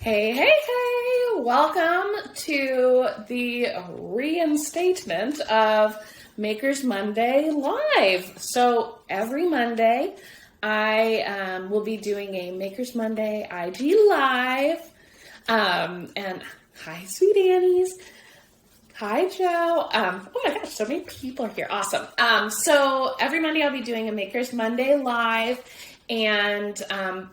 Hey, hey, hey! Welcome to the reinstatement of Makers Monday Live. So every Monday, I will be doing a Makers Monday IG Live. And hi, sweet Annies. Hi, Joe. Oh my gosh, so many people are here. Awesome. So every Monday I'll be doing a Makers Monday Live. And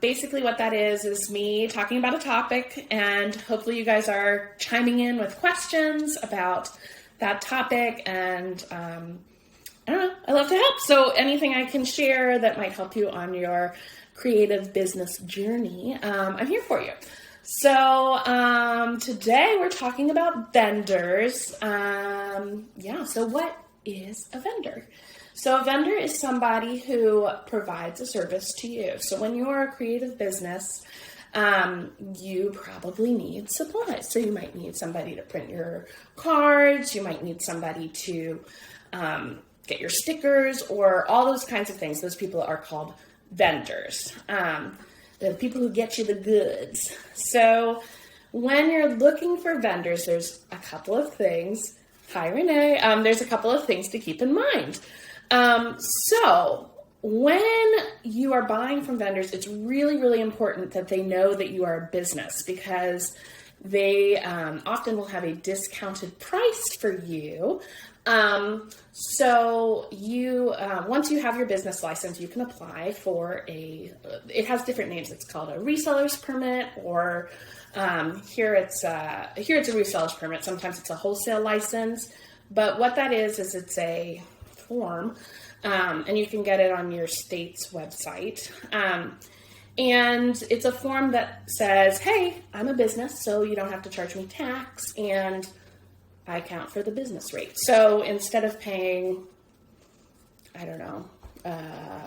basically what that is me talking about a topic, and hopefully you guys are chiming in with questions about that topic. And I don't know, I love to help. So anything I can share that might help you on your creative business journey, I'm here for you. So today we're talking about vendors. So what is a vendor? So a vendor is somebody who provides a service to you. So when you're a creative business, you probably need supplies. So you might need somebody to print your cards. You might need somebody to get your stickers or all those kinds of things. Those people are called vendors. They're the people who get you the goods. So when you're looking for vendors, there's a couple of things. Hi, Renee. There's a couple of things to keep in mind. So when you are buying from vendors, it's really, really important that they know that you are a business, because they often will have a discounted price for you. So you, once you have your business license, you can apply for it has different names. It's called a reseller's permit, or here it's a reseller's permit. Sometimes it's a wholesale license, but what that is it's a form, and you can get it on your state's website. And it's a form that says, hey, I'm a business, so you don't have to charge me tax, and I count for the business rate. So instead of paying, I don't know,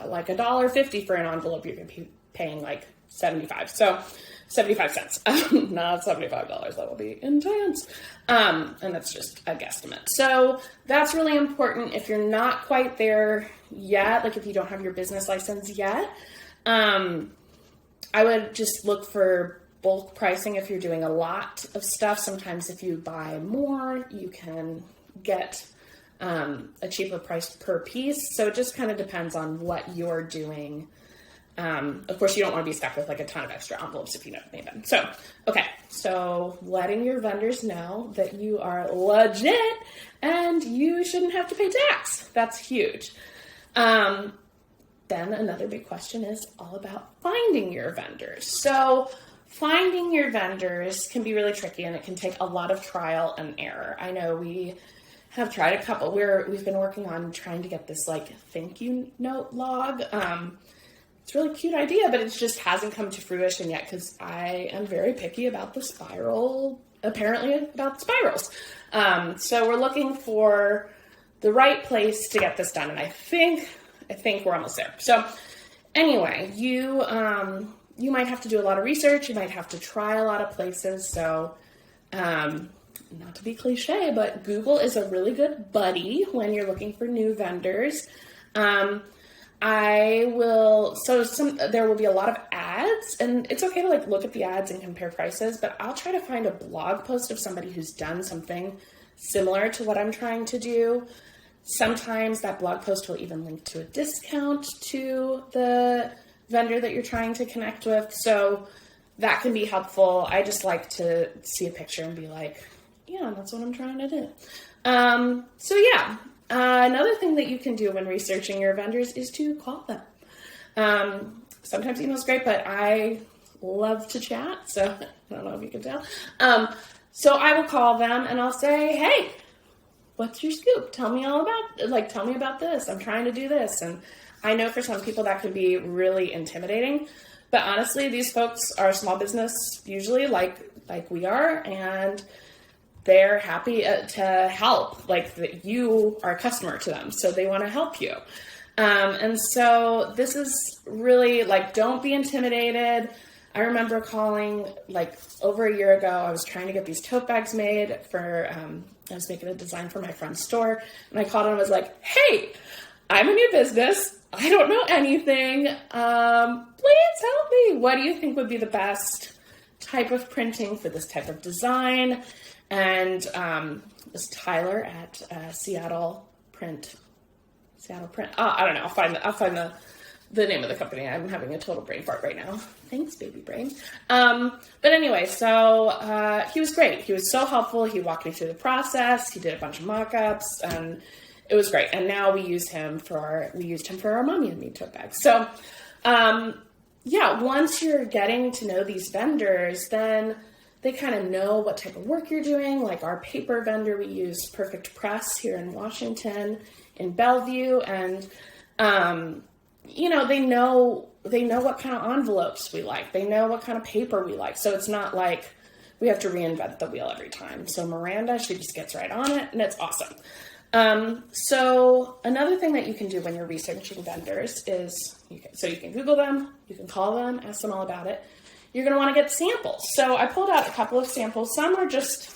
like $1.50 for an envelope, you're going to be paying like 75. So 75 cents, not $75. That will be intense. And that's just a guesstimate. So that's really important if you're not quite there yet, like if you don't have your business license yet. I would just look for bulk pricing if you're doing a lot of stuff. Sometimes if you buy more, you can get a cheaper price per piece. So it just kind of depends on what you're doing. Of course, you don't want to be stuck with like a ton of extra envelopes if you don't need them. So, okay. So letting your vendors know that you are legit and you shouldn't have to pay tax. That's huge. Then another big question is all about finding your vendors. So finding your vendors can be really tricky, and it can take a lot of trial and error. I know we have tried a couple. We've been working on trying to get this like thank you note log. It's a really cute idea, but it just hasn't come to fruition yet because I am very picky about the spiral, apparently about spirals. So we're looking for the right place to get this done, and I think we're almost there. So anyway, you might have to do a lot of research. You might have to try a lot of places. So not to be cliche, but Google is a really good buddy when you're looking for new vendors. There will be a lot of ads, and it's okay to like look at the ads and compare prices, but I'll try to find a blog post of somebody who's done something similar to what I'm trying to do. Sometimes that blog post will even link to a discount to the vendor that you're trying to connect with. So that can be helpful. I just like to see a picture and be like, yeah, that's what I'm trying to do. Another thing that you can do when researching your vendors is to call them. Sometimes email's great, but I love to chat, so I don't know if you can tell. So I will call them and I'll say, hey, what's your scoop? Tell me about this. I'm trying to do this. And I know for some people that can be really intimidating, but honestly, these folks are a small business, usually like we are, and they're happy to help, like that you are a customer to them. So they want to help you. And so this is really like, don't be intimidated. I remember calling like over a year ago, I was trying to get these tote bags made for, I was making a design for my friend's store, and I called and was like, hey, I'm a new business. I don't know anything. Please help me. What do you think would be the best type of printing for this type of design. And this Tyler at Seattle Print. I don't know. I'll find the name of the company. I'm having a total brain fart right now. Thanks, baby brain. But anyway, so he was great. He was so helpful. He walked me through the process. He did a bunch of mock-ups, and it was great. And now we used him for our Mommy and Me tote bag. So once you're getting to know these vendors, then they kind of know what type of work you're doing. Like our paper vendor, we use Perfect Press here in Washington, in Bellevue, and they know what kind of envelopes we like. They know what kind of paper we like. So it's not like we have to reinvent the wheel every time. So Miranda, she just gets right on it, and it's awesome. So another thing that you can do when you're researching vendors is, you can Google them, you can call them, ask them all about it. You're going to want to get samples. So I pulled out a couple of samples. Some are just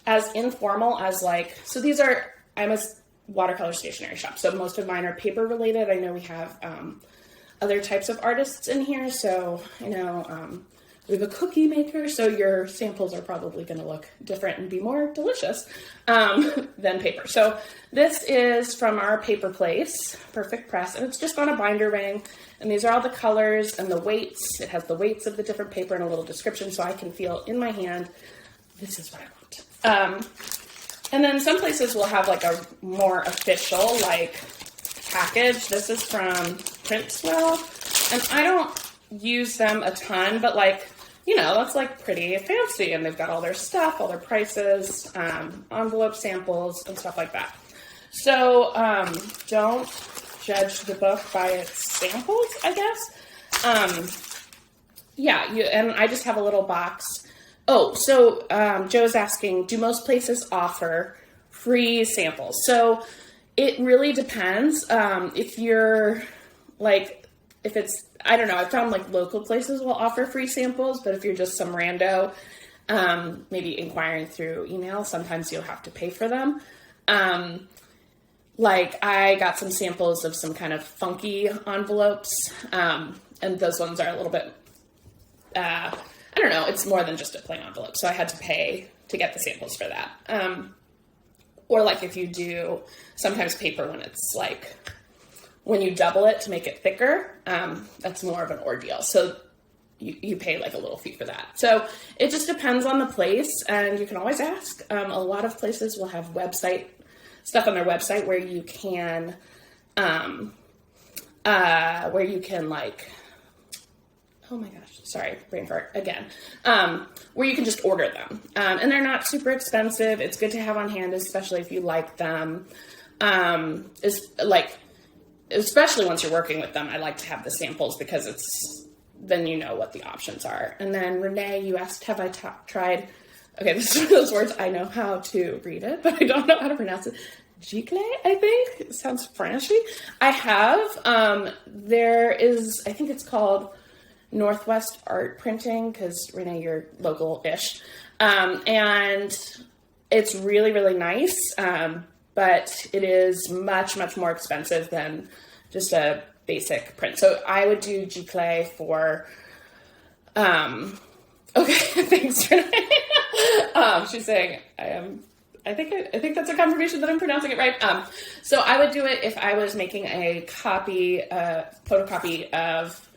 as informal as I'm a watercolor stationery shop. So most of mine are paper related. I know we have other types of artists in here. So I know we have a cookie maker. So your samples are probably going to look different and be more delicious than paper. So this is from our paper place, Perfect Press, and it's just on a binder ring. And these are all the colors and the weights. It has the weights of the different paper and a little description so I can feel in my hand, this is what I want. And then some places will have like a more official package. This is from Printswell, and I don't use them a ton, but that's pretty fancy, and they've got all their stuff, all their prices, envelope samples and stuff like that. So don't judge the book by its samples, I guess. And I just have a little box. Oh, so Joe's asking, do most places offer free samples? So it really depends. If it's, I don't know, I found local places will offer free samples, but if you're just some rando, maybe inquiring through email, sometimes you'll have to pay for them. I got some samples of some kind of funky envelopes, and those ones are a little bit, I don't know, it's more than just a plain envelope, so I had to pay to get the samples for that. Or if you do sometimes paper when it's when you double it to make it thicker, that's more of an ordeal. So you pay a little fee for that. So it just depends on the place, and you can always ask. A lot of places will have stuff on their website where you can, oh my gosh, sorry, brain fart again, where you can just order them. And they're not super expensive. It's good to have on hand, especially if you like them. Especially once you're working with them, I like to have the samples because then you know what the options are. And then Renee, you asked, have I tried, okay, this is one of those words, I know how to read it, but I don't know how to pronounce it. Gicle, I think. It sounds Frenchy. I have. There is, I think it's called Northwest Art Printing, because Renee, you're local-ish. And it's really, really nice. But it is much, much more expensive than just a basic print. So I would do Gicle for, okay, thanks, Renee. She's saying, I think that's a confirmation that I'm pronouncing it right. So I would do it if I was making a photocopy of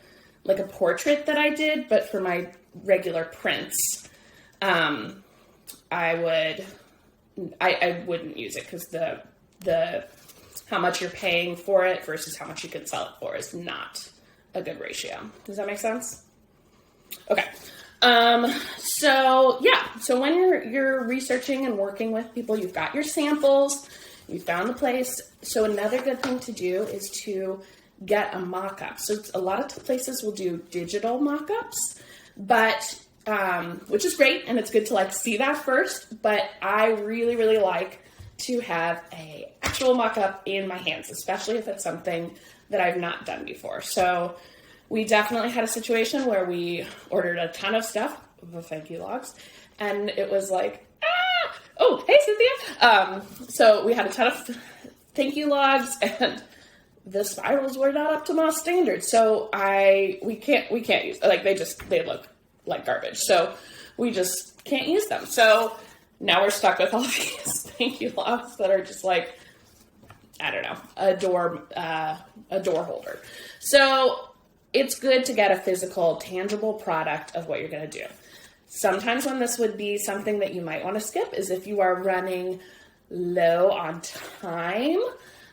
a portrait that I did, but for my regular prints, I wouldn't use it because the how much you're paying for it versus how much you can sell it for is not a good ratio. Does that make sense? Okay. So when you're researching and working with people, you've got your samples, you found the place. So another good thing to do is to get a mock-up. So a lot of places will do digital mock-ups, but which is great, and it's good to see that first, but I really, really like to have a actual mock-up in my hands, especially if it's something that I've not done before. So we definitely had a situation where we ordered a ton of stuff, the thank you logs, and it was oh, hey, Cynthia! So we had a ton of thank you logs, and the spirals were not up to my standards, so we can't use, they look like garbage. So we just can't use them. So now we're stuck with all these thank you locks that are just like, I don't know, a door holder. So it's good to get a physical, tangible product of what you're going to do. Sometimes when this would be something that you might want to skip is if you are running low on time.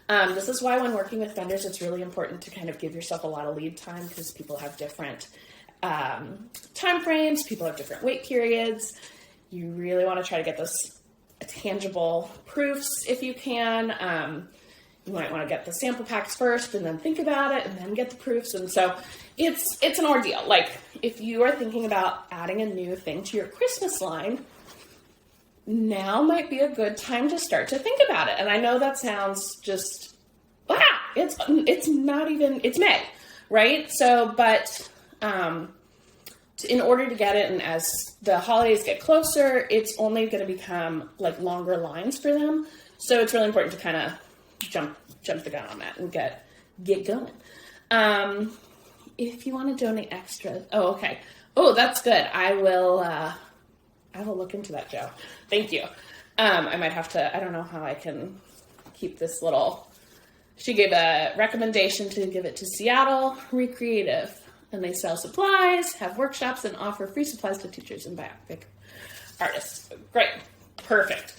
This is why when working with vendors, it's really important to kind of give yourself a lot of lead time because people have different time frames, people have different wait periods. You really want to try to get those tangible proofs if you can. You might want to get the sample packs first and then think about it and then get the proofs. And so it's an ordeal. Like if you are thinking about adding a new thing to your Christmas line, now might be a good time to start to think about it. And I know that sounds just, wow, it's not even, it's May, right? So, but in order to get it, and as the holidays get closer, it's only going to become like longer lines for them. So it's really important to kind of jump the gun on that and get going. If you want to donate extra, okay. Oh, that's good. I will look into that, Joe. Thank you. I might have to, I don't know how I can keep this little, she gave a recommendation to give it to Seattle Recreative, and they sell supplies, have workshops, and offer free supplies to teachers and BIPOC artists. Great. Perfect.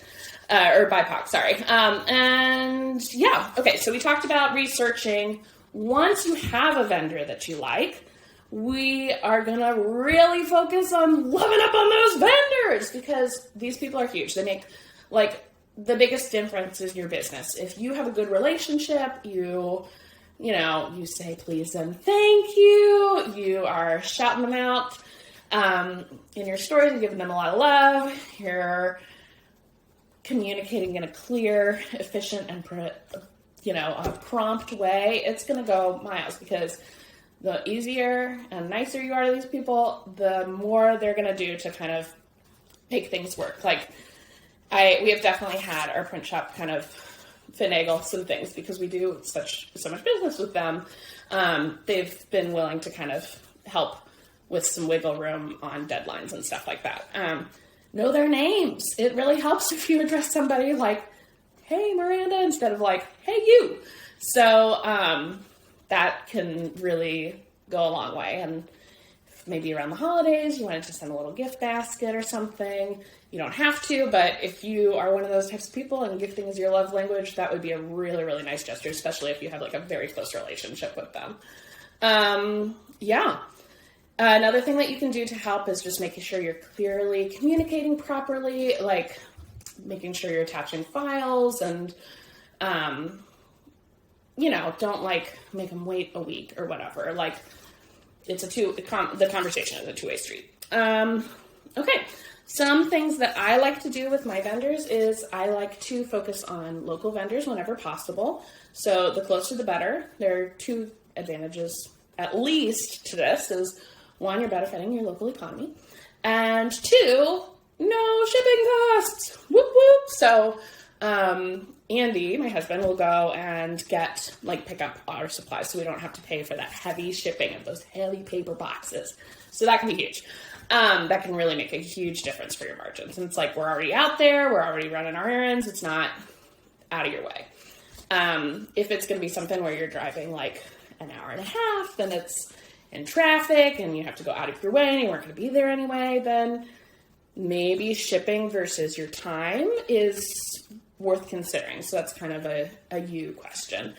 Or BIPOC, sorry. And yeah, okay, so we talked about researching. Once you have a vendor that you like, we are going to really focus on loving up on those vendors because these people are huge. They make, like, the biggest difference is your business. If you have a good relationship, you say please and thank you. You are shouting them out in your stories and giving them a lot of love. You're communicating in a clear, efficient, and a prompt way. It's going to go miles because the easier and nicer you are to these people, the more they're going to do to kind of make things work. Like, we have definitely had our print shop kind of finagle some things because we do so much business with them. They've been willing to kind of help with some wiggle room on deadlines and stuff like that. Know their names. It really helps if you address somebody like, hey, Miranda, instead of like, hey, you. So that can really go a long way. And maybe around the holidays, you wanted to send a little gift basket or something. You don't have to, but if you are one of those types of people and gifting is your love language, that would be a really, really nice gesture, especially if you have like a very close relationship with them. Yeah. Another thing that you can do to help is just making sure you're clearly communicating properly, like making sure you're attaching files and, don't like make them wait a week or whatever. Like the conversation is a two-way street. Okay. Some things that I like to do with my vendors is I like to focus on local vendors whenever possible. So the closer the better. There are two advantages, at least, to this is one, you're benefiting your local economy, and two, no shipping costs. Whoop whoop. So Andy, my husband, will go and pick up our supplies so we don't have to pay for that heavy shipping of those heavy paper boxes. So that can be huge. That can really make a huge difference for your margins. And it's like, we're already out there, we're already running our errands, it's not out of your way. If it's going to be something where you're driving like an hour and a half, then it's in traffic and you have to go out of your way and you weren't going to be there anyway, then maybe shipping versus your time is worth considering. So that's kind of a you question.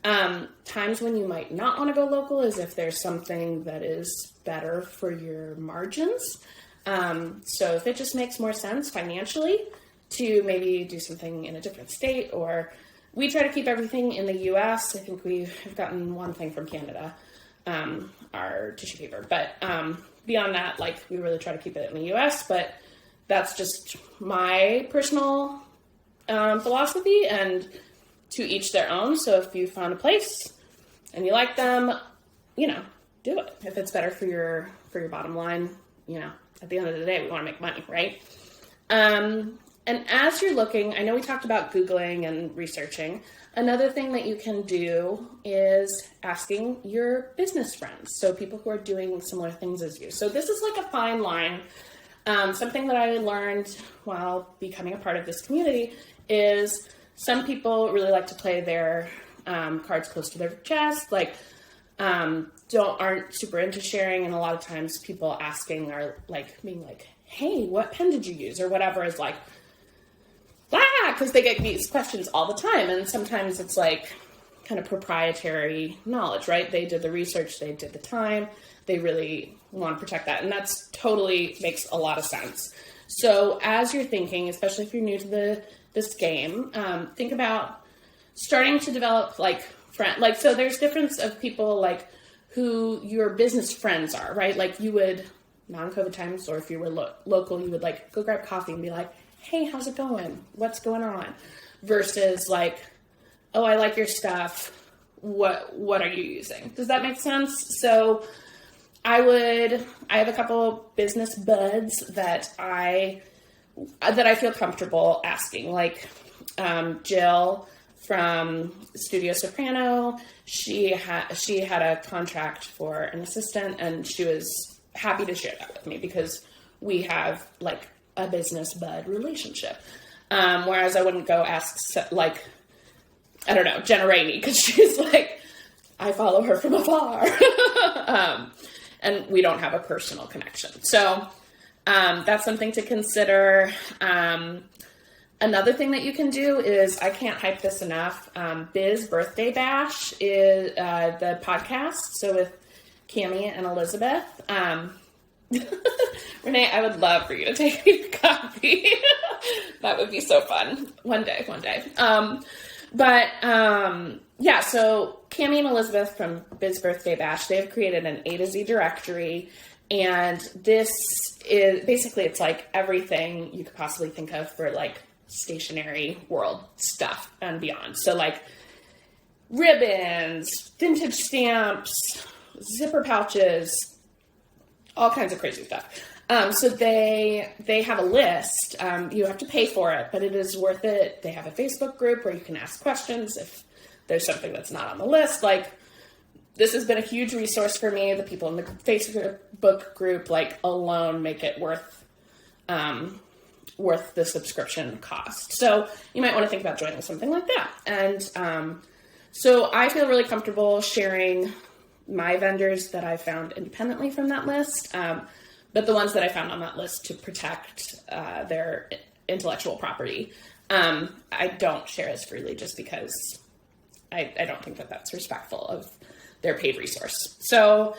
Times when you might not want to go local is if there's something that is better for your margins. So if it just makes more sense financially to maybe do something in a different state, or we try to keep everything in the US. I think we've gotten one thing from Canada, our tissue paper, but beyond that, like, we really try to keep it in the US, but that's just my personal philosophy, and to each their own. So if you found a place and you like them, do it. If it's better for your bottom line, at the end of the day, we want to make money, right? And as you're looking, I know we talked about Googling and researching. Another thing that you can do is asking your business friends, so people who are doing similar things as you. So this is like a fine line. Something that I learned while becoming a part of this community is some people really like to play their cards close to their chest, like aren't super into sharing, and a lot of times people asking are like being like, hey, what pen did you use, or whatever, is like, because they get these questions all the time, and sometimes it's like kind of proprietary knowledge, right? They did the research, they did the time, they really want to protect that, and that's totally makes a lot of sense. So as you're thinking, especially if you're new to this game, think about starting to develop so there's difference of people like who your business friends are, right? Like you would, non-COVID times, or if you were local, you would like go grab coffee and be like, hey, how's it going? What's going on? Versus like, oh, I like your stuff. What are you using? Does that make sense? So I have a couple business buds that I feel comfortable asking, like Jill from Studio Soprano. She had a contract for an assistant, and she was happy to share that with me because we have like a business bud relationship. Whereas I wouldn't go ask like, I don't know, Jenna Rainey, because she's like, I follow her from afar. And we don't have a personal connection. So that's something to consider. Another thing that you can do is, I can't hype this enough, Biz Birthday Bash is the podcast. So with Cammie and Elizabeth. Renee, I would love for you to take me to coffee. That would be so fun. One day. Yeah, so Cammie and Elizabeth from Biz Birthday Bash, they have created an A to Z directory, and this is basically, it's like everything you could possibly think of for like stationery world stuff and beyond. So like ribbons, vintage stamps, zipper pouches, all kinds of crazy stuff. So they have a list. You have to pay for it, but it is worth it. They have a Facebook group where you can ask questions if there's something that's not on the list. Like, this has been a huge resource for me. The people in the Facebook group, like, alone make it worth the subscription cost. So you might want to think about joining something like that. And so I feel really comfortable sharing my vendors that I found independently from that list, but the ones that I found on that list to protect their intellectual property, I don't share as freely, just because I don't think that that's respectful of their paid resource. So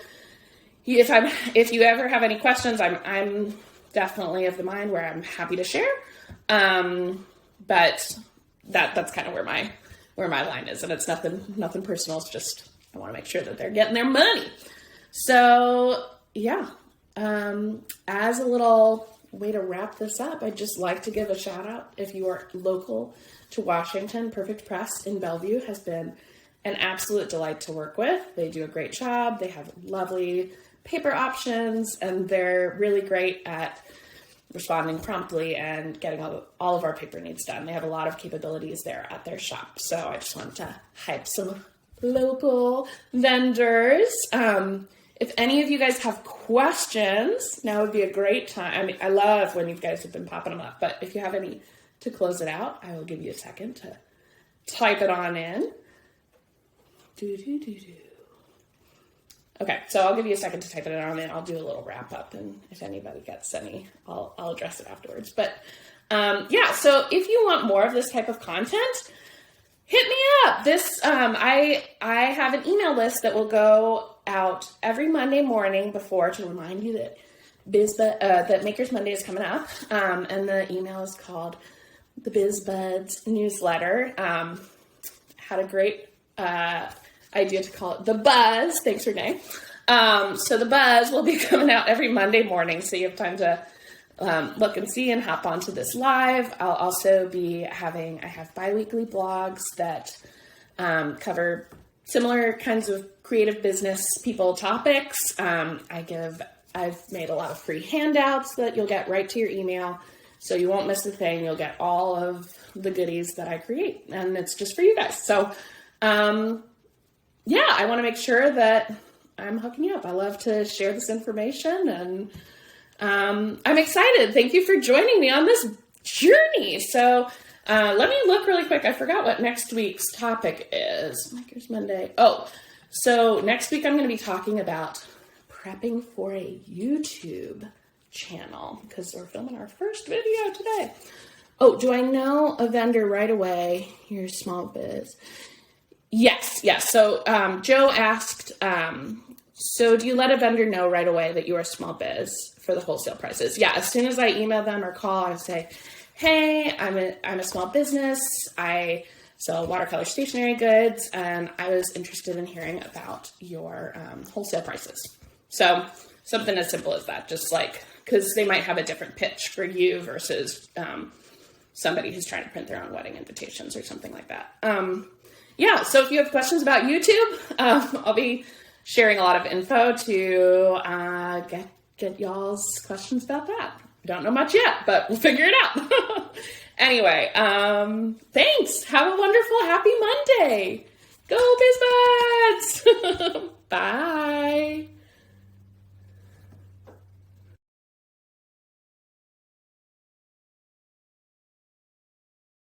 if you ever have any questions, I'm definitely of the mind where I'm happy to share, but that's kind of where my line is, and it's nothing personal. It's just, I want to make sure that they're getting their money. So yeah, as a little way to wrap this up, I'd just like to give a shout out. If you are local to Washington, Perfect Press in Bellevue has been an absolute delight to work with. They do a great job. They have lovely paper options, and they're really great at responding promptly and getting all of our paper needs done. They have a lot of capabilities there at their shop. So I just wanted to hype some local vendors. If any of you guys have questions, now would be a great time. I mean, I love when you guys have been popping them up, but if you have any to close it out, I will give you a second to type it on in. Okay, so I'll give you a second to type it on in. I'll do a little wrap up, and if anybody gets any, I'll address it afterwards. But yeah, so if you want more of this type of content, hit me up. I have an email list that will go out every Monday morning before, to remind you that that Makers Monday is coming up. And the email is called the Biz Buds newsletter. Had a great idea to call it the Buzz. Thanks, Renee. So the Buzz will be coming out every Monday morning, so you have time to look and see and hop onto this live. I'll also be I have bi-weekly blogs that cover similar kinds of creative business people topics. I've made a lot of free handouts that you'll get right to your email. So you won't miss a thing. You'll get all of the goodies that I create, and it's just for you guys. So, yeah, I want to make sure that I'm hooking you up. I love to share this information, and I'm excited. Thank you for joining me on this journey. So let me look really quick. I forgot what next week's topic is. Makers Monday. Oh, so next week I'm going to be talking about prepping for a YouTube channel because we're filming our first video today. Oh, do I know a vendor right away? Here's small biz. Yes. So Joe asked, so do you let a vendor know right away that you are small biz for the wholesale prices? Yeah, as soon as I email them or call, I say, hey, I'm a small business. I sell watercolor stationery goods, and I was interested in hearing about your wholesale prices. So something as simple as that, just like, because they might have a different pitch for you versus somebody who's trying to print their own wedding invitations or something like that. Yeah, so if you have questions about YouTube, I'll be sharing a lot of info to get y'all's questions about that. Don't know much yet, but we'll figure it out. Anyway, thanks. Have a wonderful, happy Monday. Go Biz Buds! Bye.